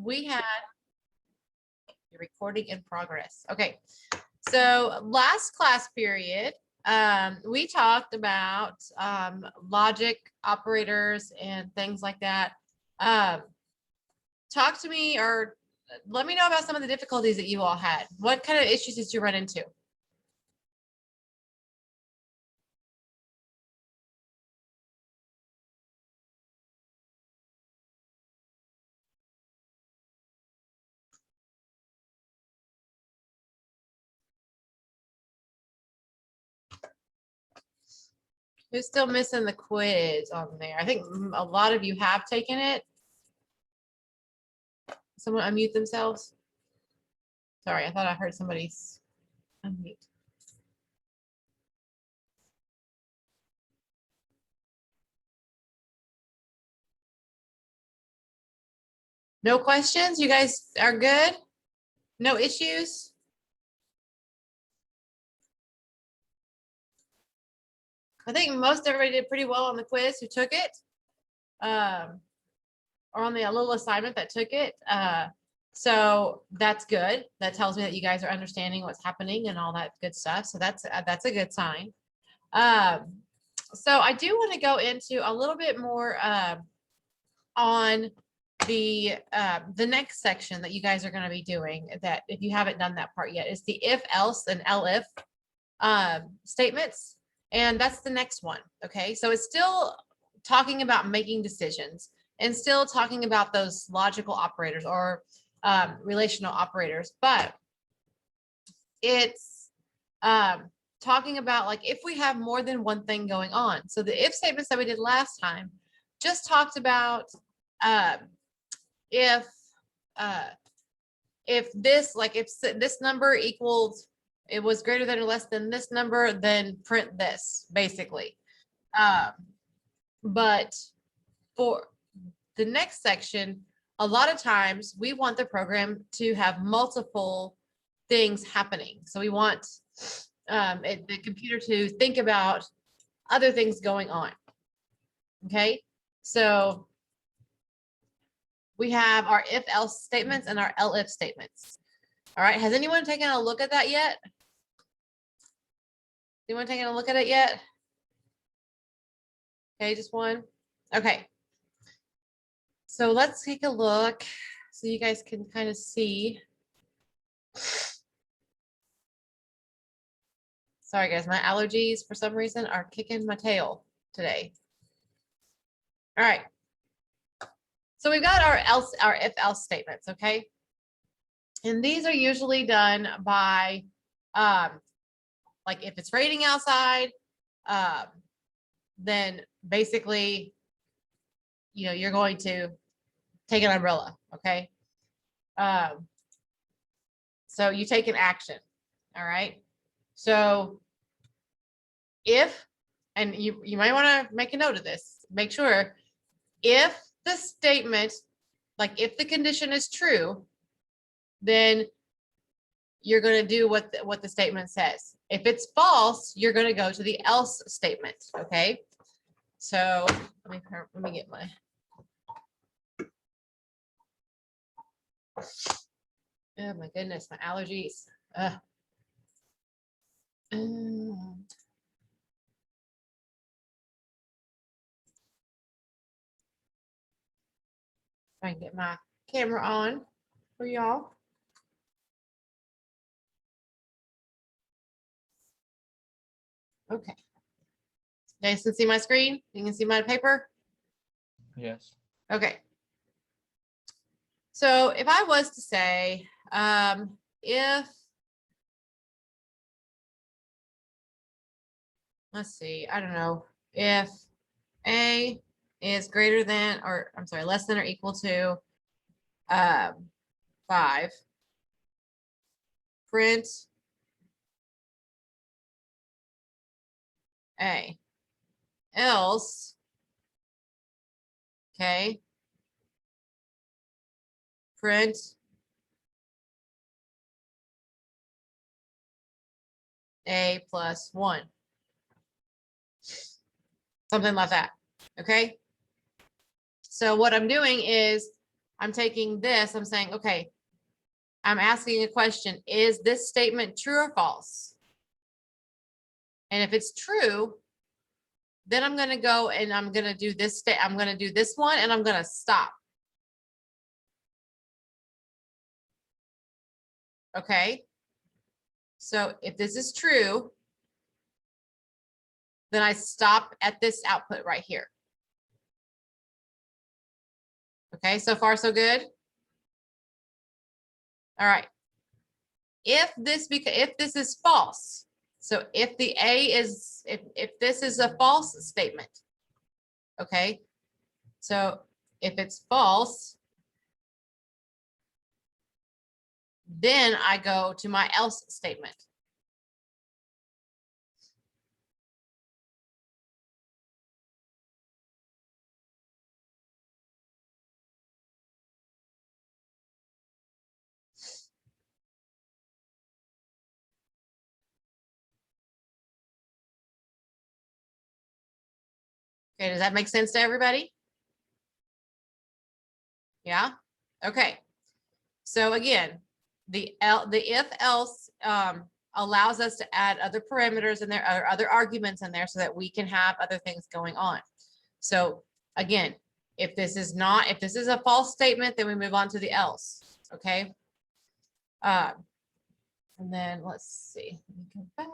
we had recording in progress. Okay. So last class period, we talked about logic operators and things like that. Talk to me or let me know about some of the difficulties that you all had. What kind of issues did you run into? Who's still missing the quiz on there? I think a lot of you have taken it. Someone unmute themselves. Sorry, I thought I heard somebody's unmute. No questions? You guys are good? No issues? I think most everybody did pretty well on the quiz who took it. Or on the little assignment that took it. So that's good. That tells me that you guys are understanding what's happening and all that good stuff. So that's a good sign. So I do want to go into a little bit more on the next section that you guys are going to be doing, that if you haven't done that part yet, is the if, else, and elif statements. And that's the next one. Okay, so it's still talking about making decisions and still talking about those logical operators or relational operators, but it's talking about like if we have more than one thing going on. So the if statements that we did last time just talked about if this, like if this number equals, it was greater than or less than this number, then print this basically. But for the next section, a lot of times we want the program to have multiple things happening. So we want the computer to think about other things going on. Okay, so we have our if else statements and our elif statements. All right, has anyone taken a look at that yet? Anyone taking a look at it yet? Okay, just one. Okay. So let's take a look so you guys can kind of see. Sorry guys, my allergies for some reason are kicking my tail today. All right. So we've got our if else statements, okay? And these are usually done by like if it's raining outside, then basically, you know, you're going to take an umbrella, okay? So you take an action, all right? So if, and you might want to make a note of this, make sure if the statement, like if the condition is true, then you're going to do what the statement says. If it's false, you're going to go to the else statement, okay? So let me get my, oh my goodness, my allergies. I can get my camera on for y'all. Okay. You guys can see my screen? You can see my paper? Yes. Okay. So if I was to say, if, let's see, I don't know, if A is greater than, or I'm sorry, less than or equal to 5, print A, else, okay, print A plus 1. Something like that, okay? So what I'm doing is I'm taking this, I'm saying, okay, I'm asking a question, is this statement true or false? And if it's true, then I'm gonna go and I'm gonna do this I'm gonna do this one and I'm gonna stop. Okay. So if this is true, then I stop at this output right here. Okay, so far so good. All right. If this is false, so if the A is if this is a false statement, okay. So if it's false, then I go to my else statement. Okay, does that make sense to everybody? Yeah. Okay. So again, the if else allows us to add other parameters in there, or other arguments in there, so that we can have other things going on. So again, if this is a false statement, then we move on to the else. Okay. And then let's see. Let me go back.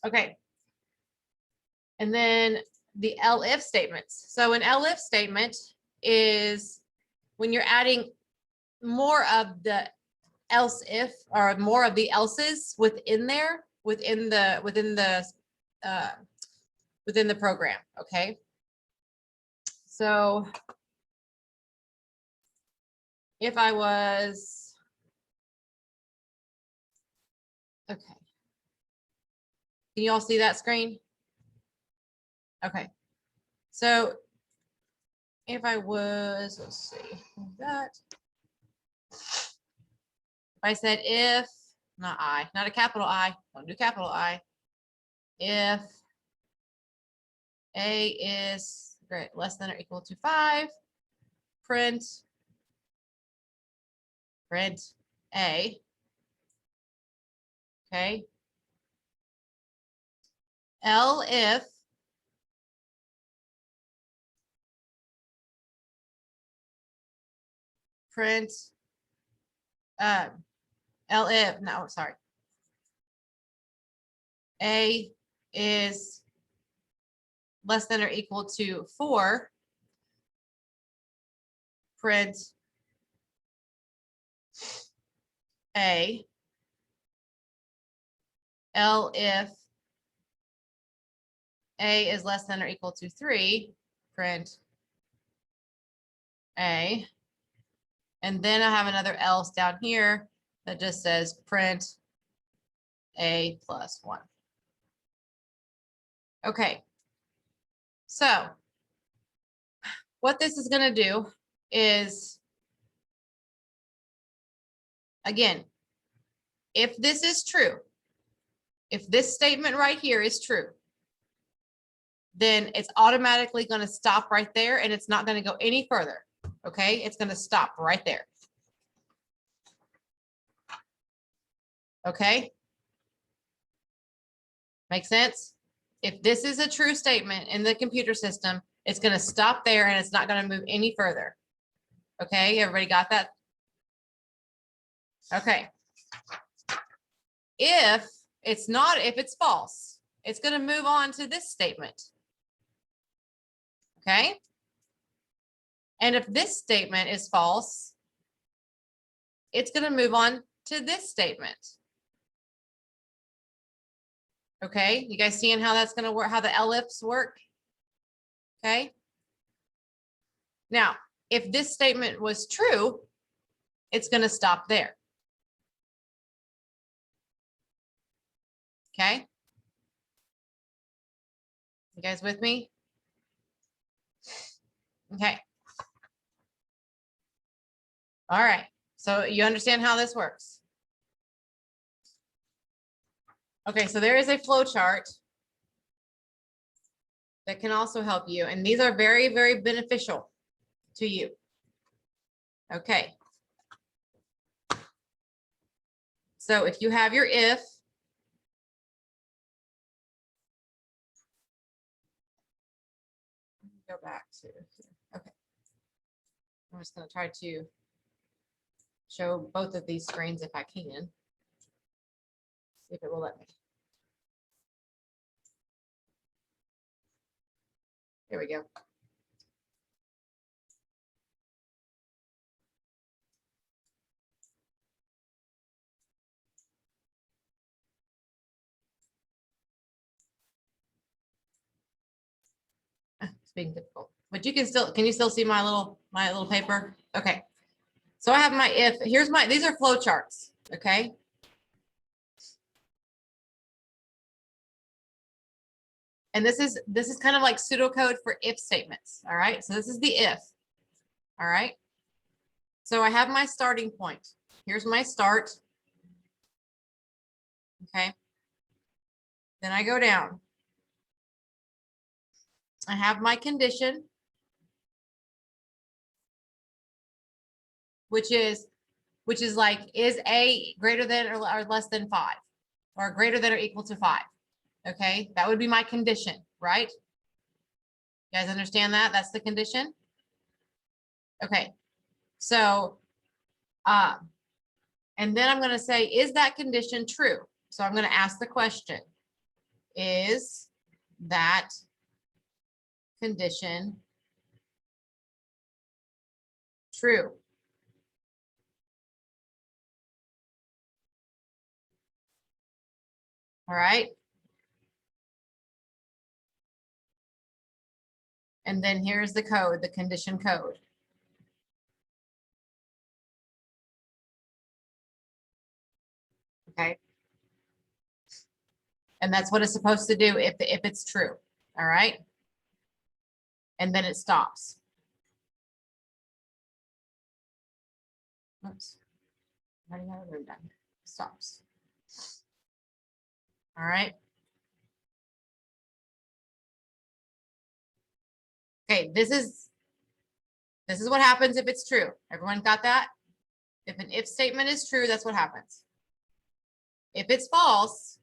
Okay. And then the elif statements. So an elif statement is when you're adding more of the else if, or more of the else's within there, within the program. Okay. So if I was, okay. Can you all see that screen? Okay. So if I was, let's see, that. If I said if, not a capital I, don't do capital I. If A is less than or equal to 5, print A. Okay. Elif print elif, no, sorry. A is less than or equal to 4, print A. Elif A is less than or equal to 3, print A. And then I have another else down here that just says print A plus 1. Okay. So what this is going to do is, again, if this is true, if this statement right here is true, then it's automatically going to stop right there and it's not going to go any further. Okay, it's going to stop right there. Okay. Make sense? If this is a true statement in the computer system, it's going to stop there and it's not going to move any further. Okay, everybody got that? Okay. If it's false, it's going to move on to this statement. Okay. And if this statement is false, it's going to move on to this statement. Okay, you guys seeing how that's going to work, how the elifs work? Okay. Now, if this statement was true, it's going to stop there. Okay. You guys with me? Okay. All right. So you understand how this works? Okay, so there is a flow chart that can also help you. And these are very, very beneficial to you. Okay. So if you have your if, go back to here. Okay. I'm just going to try to show both of these screens if I can. See if it will let me. There we go. It's being difficult, but you can you still see my little paper? Okay. So I have my if, these are flow charts. Okay. And this is kind of like pseudocode for if statements. All right. So this is the if. All right. So I have my starting point. Here's my start. Okay. Then I go down. I have my condition, which is like, is A greater than or less than 5, or greater than or equal to 5? Okay, that would be my condition, right? You guys understand that? That's the condition. Okay, so, and then I'm going to say, is that condition true? So I'm going to ask the question, is that condition true? All right. And then here's the code, the condition code. Okay. And that's what it's supposed to do if it's true. All right. And then it stops. Oops. How do you have a room done? Stops. All right. Okay, this is what happens if it's true. Everyone got that? If an if statement is true, that's what happens. If it's false,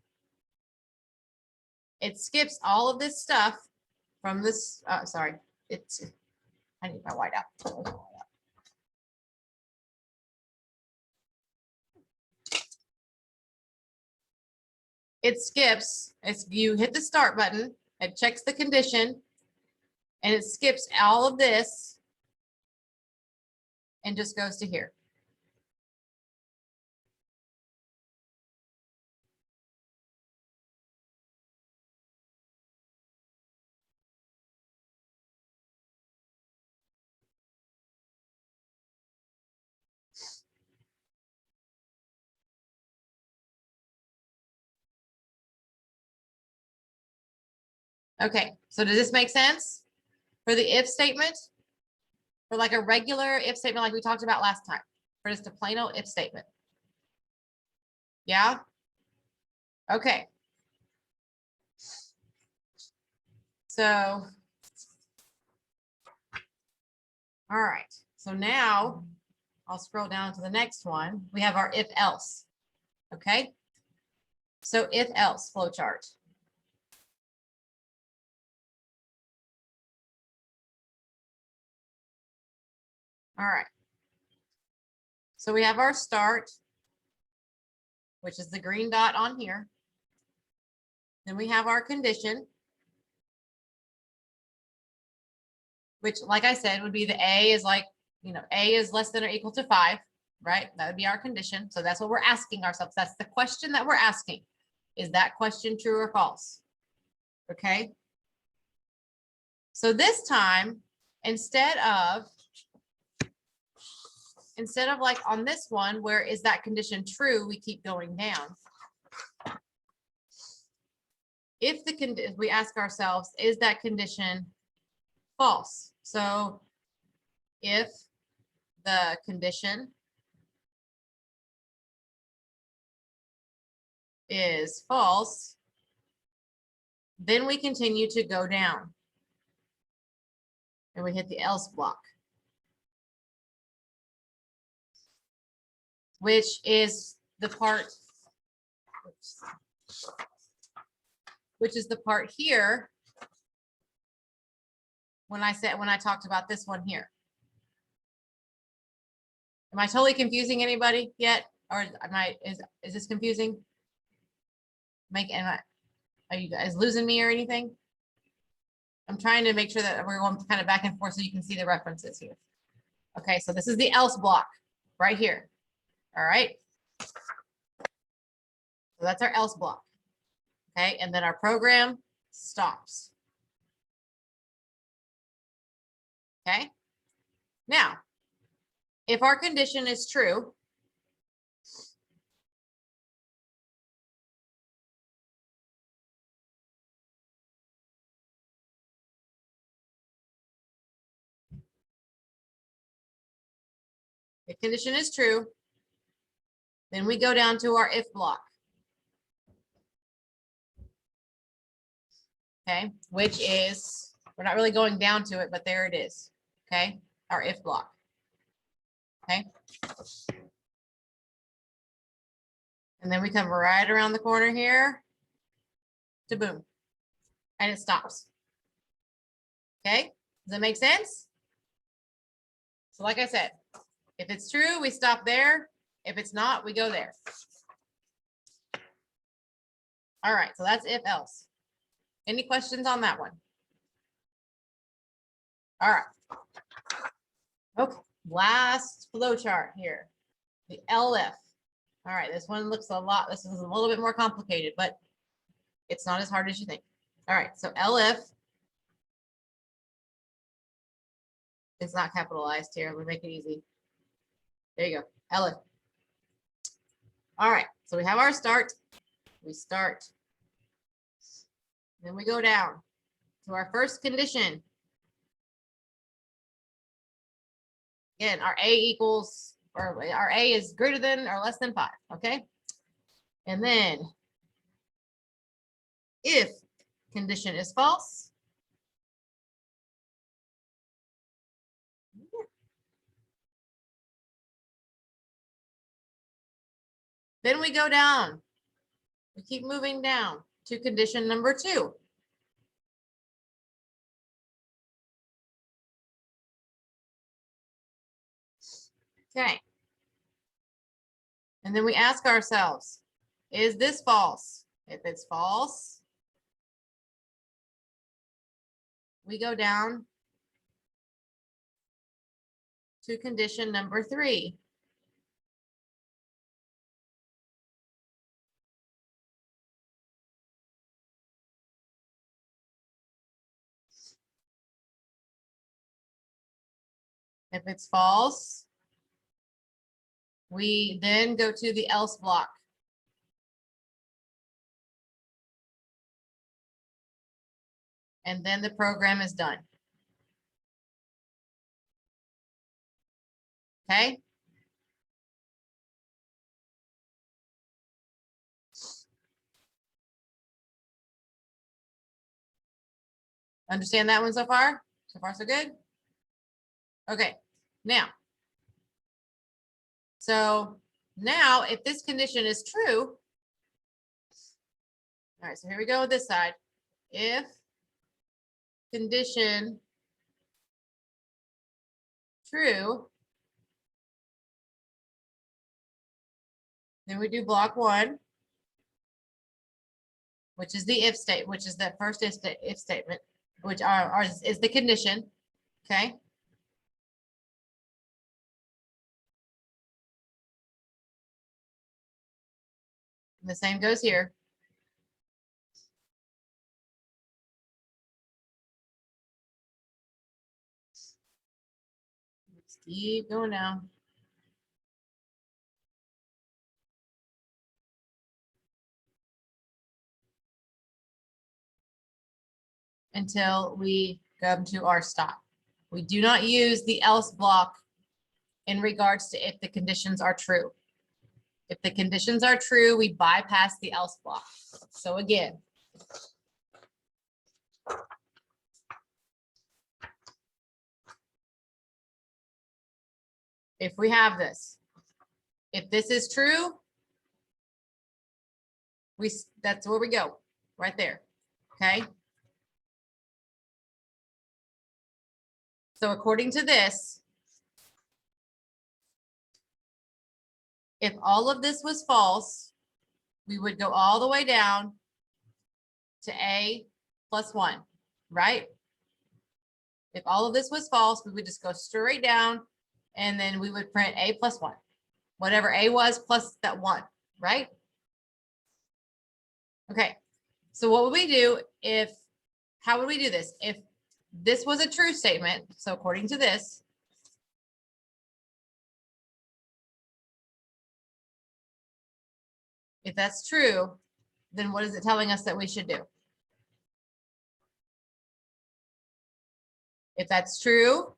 it skips all of this stuff from this. Sorry, I need my whiteout. It skips. You hit the start button. It checks the condition, and it skips all of this and just goes to here. Okay, so does this make sense for the if statement? For like a regular if statement like we talked about last time, for just a plain old if statement. Yeah? Okay. So, all right. So now I'll scroll down to the next one. We have our if else. Okay. So if else flowchart. All right. So we have our start, which is the green dot on here. Then we have our condition, which, like I said, would be the A is like, A is less than or equal to 5, right? That would be our condition. So that's what we're asking ourselves. That's the question that we're asking. Is that question true or false? Okay. So this time, instead of like on this one, where is that condition true, we keep going down. If we ask ourselves, is that condition false? So if the condition is false, then we continue to go down. and we hit the else block, which is the part, which is the part here when I talked about this one here. Am I totally confusing anybody yet? Or is this confusing? Are you guys losing me or anything? I'm trying to make sure that we're going kind of back and forth so you can see the references here. Okay, so this is the else block right here. All right. So that's our else block. Okay, and then our program stops. Okay. Now, if our condition is true, if condition is true, then we go down to our if block. Okay, which is, we're not really going down to it, but there it is. Okay, our if block. Okay. And then we come right around the corner here to boom, and it stops. Okay, does that make sense? So like I said, if it's true, we stop there. If it's not, we go there. All right, so that's if else. Any questions on that one? All right. Okay, last flow chart here, the LF. All right, this one looks this is a little bit more complicated, but it's not as hard as you think. All right, so LF is not capitalized here. We make it easy. There you go, LF. All right, so we have our start. We start. Then we go down to our first condition. Again, our A equals, or our A is greater than or less than 5, okay? And then if condition is false, then we go down. We keep moving down to condition number 2. Okay. And then we ask ourselves, is this false? If it's false, we go down to condition number 3. If it's false, we then go to the else block. And then the program is done. Okay. Understand that one so far? So far, so good? Okay, now. So now if this condition is true, all right, so here we go with this side. If condition true, then we do block 1, which is the if state, which is the first if statement, which is the condition. Okay. And the same goes here. Let's keep going now. Until we come to our stop. We do not use the else block in regards to if the conditions are true. If the conditions are true, we bypass the else block. So again, if we have this, if this is true, that's where we go, right there. Okay. So according to this, if all of this was false, we would go all the way down to A plus 1, right? If all of this was false, we would just go straight down and then we would print A plus 1, whatever A was plus that 1, right? Okay, so what would we do how would we do this? If this was a true statement, so according to this, if that's true, then what is it telling us that we should do? If that's true,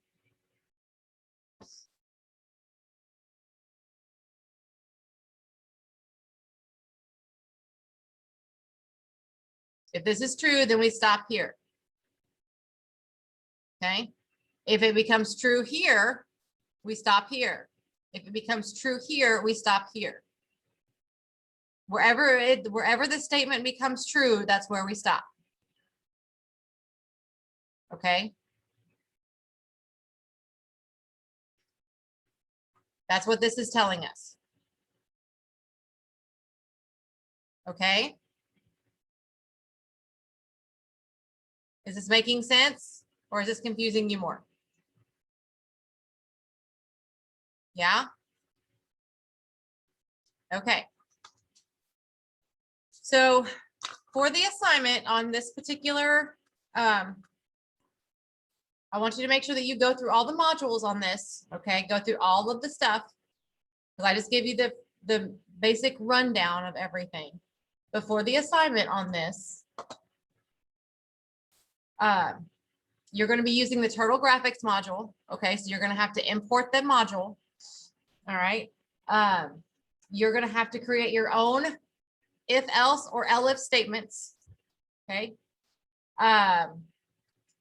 if this is true, then we stop here. Okay. If it becomes true here, we stop here. If it becomes true here, we stop here. Wherever the statement becomes true, that's where we stop. Okay. That's what this is telling us. Okay. Is this making sense or is this confusing you more? Yeah. Okay. So for the assignment on this particular, I want you to make sure that you go through all the modules on this. Okay. Go through all of the stuff. Because I just gave you the basic rundown of everything. Before the assignment on this, you're going to be using the Turtle Graphics module. Okay, so you're going to have to import the module. All right. You're going to have to create your own if else or elif statements. Okay.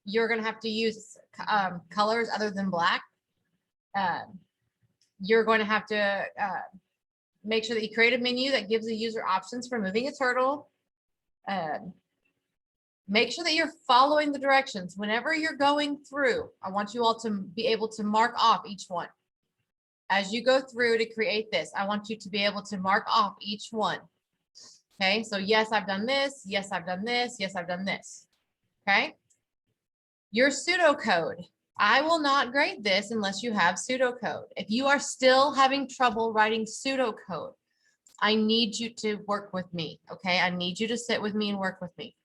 You're going to have to use colors other than black. You're going to have to make sure that you create a menu that gives the user options for moving a turtle. Make sure that you're following the directions. Whenever you're going through, I want you all to be able to mark off each one. As you go through to create this, I want you to be able to mark off each one. Okay, so yes, I've done this. Yes, I've done this. Yes, I've done this. Okay. Your pseudocode. I will not grade this unless you have pseudocode. If you are still having trouble writing pseudocode, I need you to work with me. Okay, I need you to sit with me and work with me.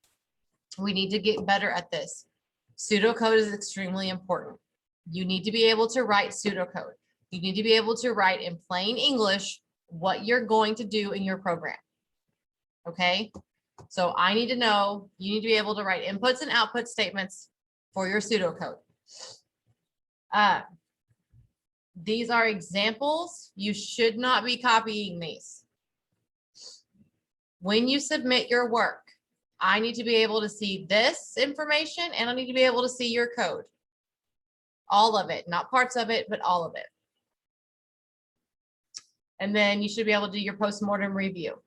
We need to get better at this. Pseudocode is extremely important. You need to be able to write pseudocode. You need to be able to write in plain English what you're going to do in your program. Okay, so I need to know, you need to be able to write inputs and output statements for your pseudocode. These are examples. You should not be copying these. When you submit your work, I need to be able to see this information and I need to be able to see your code. All of it, not parts of it, but all of it. And then you should be able to do your postmortem review.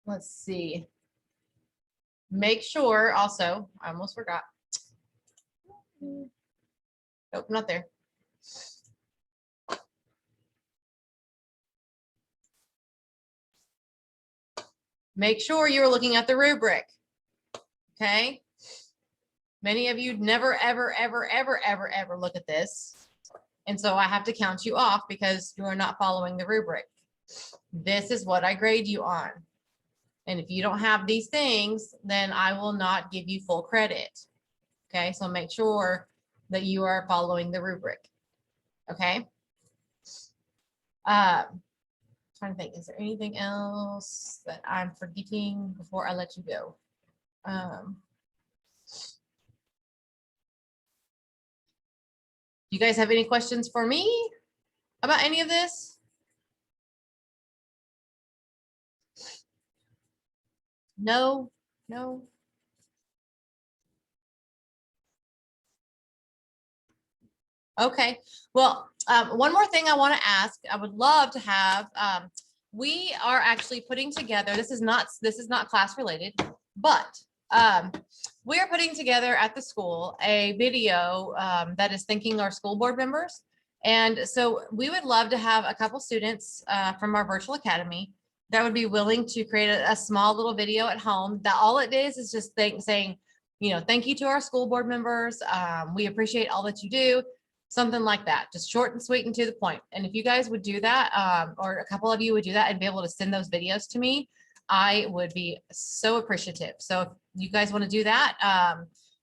Let's see. Make sure also, I almost forgot. Nope, not there. Make sure you're looking at the rubric. Okay. Many of you never, ever, ever, ever, ever, ever look at this. And so I have to count you off because you are not following the rubric. This is what I grade you on. And if you don't have these things, then I will not give you full credit. Okay, so make sure that you are following the rubric. Okay. Trying to think, is there anything else that I'm forgetting before I let you go? You guys have any questions for me about any of this? No, no. Okay, well, one more thing I want to ask, I would love to have, we are actually putting together, this is not class related, but we are putting together at the school a video that is thanking our school board members. And so we would love to have a couple students from our virtual academy that would be willing to create a small little video at home, that all it is just saying, you know, thank you to our school board members. We appreciate all that you do. Something like that, just short and sweet and to the point. And if you guys would do that, or a couple of you would do that and be able to send those videos to me, I would be so appreciative. So if you guys want to do that,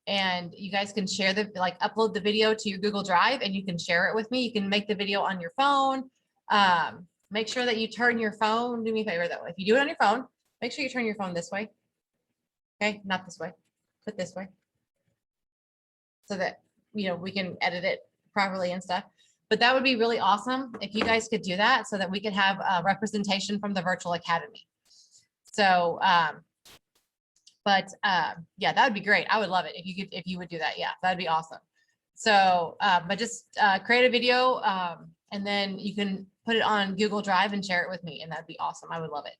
and you guys can share upload the video to your Google Drive and you can share it with me. You can make the video on your phone. Make sure that you turn your phone, do me a favor though. If you do it on your phone, make sure you turn your phone this way. Okay, not this way, put this way. So that, you know, we can edit it properly and stuff. But that would be really awesome if you guys could do that so that we could have a representation from the virtual academy. So, yeah, that would be great. I would love it if you would do that. Yeah, that'd be awesome. So, but just create a video and then you can put it on Google Drive and share it with me, and that'd be awesome. I would love it.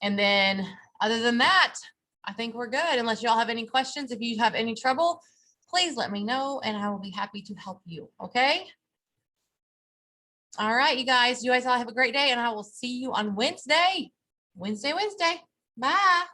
And then other than that, I think we're good. Unless y'all have any questions, if you have any trouble, please let me know and I will be happy to help you. Okay. All right, you guys all have a great day and I will see you on Wednesday. Wednesday. Bye.